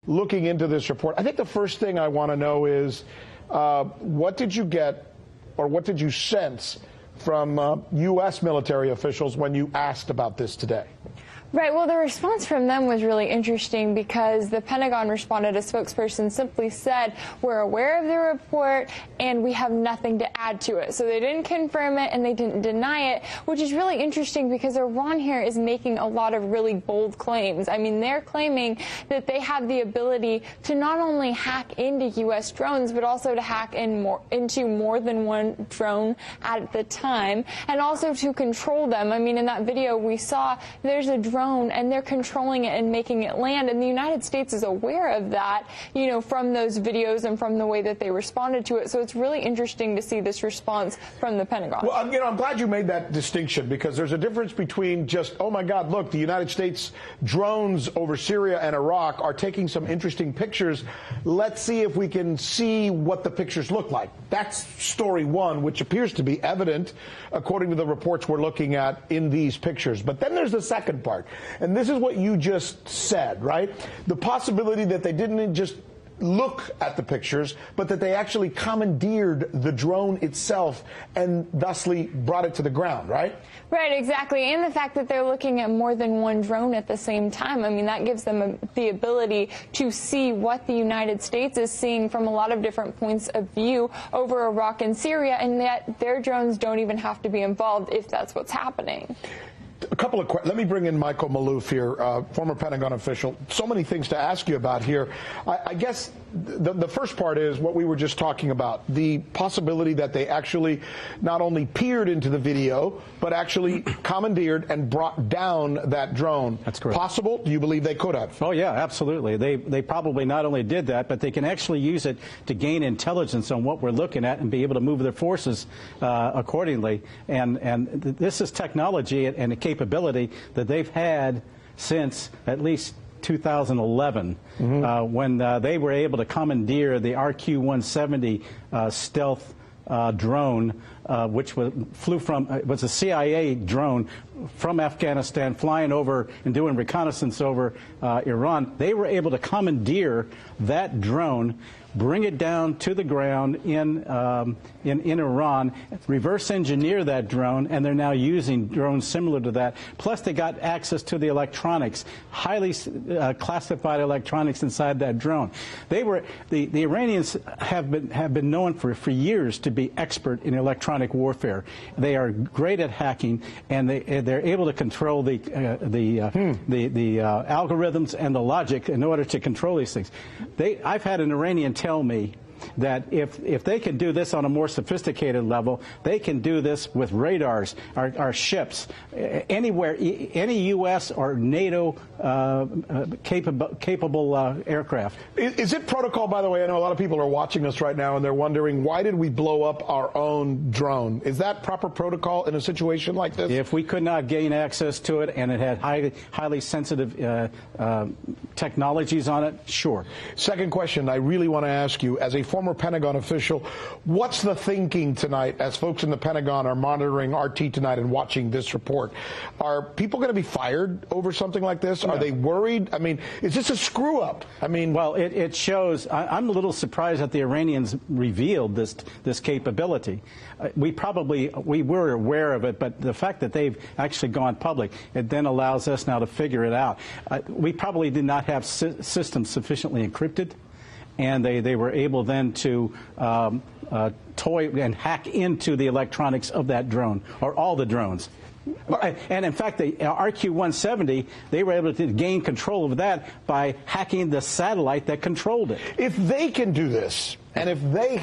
looking into this report, I think the first thing I want to know is what did you get or what did you sense from U.S. military officials when you asked about this today? Right. Well, the response from them was really interesting because the Pentagon responded. A spokesperson simply said, we're aware of the report and we have nothing to add to it. So they didn't confirm it and they didn't deny it, which is really interesting because Iran here is making a lot of really bold claims. I mean, they're claiming that they have the ability to not only hack into U.S. drones, but also to hack into more than one drone at the time and also to control them. I mean, in that video we saw there's a drone and they're controlling it and making it land, and the United States is aware of that, you know, from those videos and from the way that they responded to it. So it's really interesting to see this response from the Pentagon. Well, you know, I'm glad you made that distinction because there's a difference between just, oh my God, look, the United States drones over Syria and Iraq are taking some interesting pictures. Let's see if we can see what the pictures look like. That's story one, which appears to be evident according to the reports we're looking at in these pictures. But then there's the second part. And this is what you just said, right? The possibility that they didn't just look at the pictures, but that they actually commandeered the drone itself and thusly brought it to the ground, right? Right, exactly. And the fact that they're looking at more than one drone at the same time, I mean, that gives them the ability to see what the United States is seeing from a lot of different points of view over Iraq and Syria, and that their drones don't even have to be involved if that's what's happening. A couple of questions. Let me bring in Michael Maloof here, former Pentagon official. So many things to ask you about here. I guess the first part is what we were just talking about, the possibility that they actually not only peered into the video, but actually commandeered and brought down that drone. That's correct. Possible? Do you believe they could have? Oh, yeah, absolutely. They probably not only did that, but they can actually use it to gain intelligence on what we're looking at and be able to move their forces accordingly. And this is technology and a capability that they've had since at least 2011, when they were able to commandeer the RQ-170 stealth drone, which was a CIA drone from Afghanistan, flying over and doing reconnaissance over Iran. They were able to commandeer that drone, bring it down to the ground in Iran, reverse engineer that drone, and they're now using drones similar to that. Plus, they got access to the electronics, highly classified electronics inside that drone. The Iranians have been known for years to be expert in electronic warfare. They are great at hacking, and they're able to control the algorithms and the logic in order to control these things. I've had an Iranian tell me that if they can do this on a more sophisticated level, they can do this with radars, our ships, anywhere, any U.S. or NATO capable aircraft. Is it protocol, by the way? I know a lot of people are watching us right now and they're wondering, why did we blow up our own drone? Is that proper protocol in a situation like this? If we could not gain access to it and it had highly sensitive technologies on it, sure. Second question I really want to ask you, as a former Pentagon official, what's the thinking tonight as folks in the Pentagon are monitoring RT tonight and watching this report? Are people going to be fired over something like this? No. Are they worried? I mean, is this a screw up? I mean, well, it shows. I'm a little surprised that the Iranians revealed this capability. We were aware of it, but the fact that they've actually gone public, it then allows us now to figure it out. We probably did not have systems sufficiently encrypted, and they were able then to toy and hack into the electronics of that drone, or all the drones. And in fact, the RQ-170, they were able to gain control of that by hacking the satellite that controlled it. If they can do this, and if they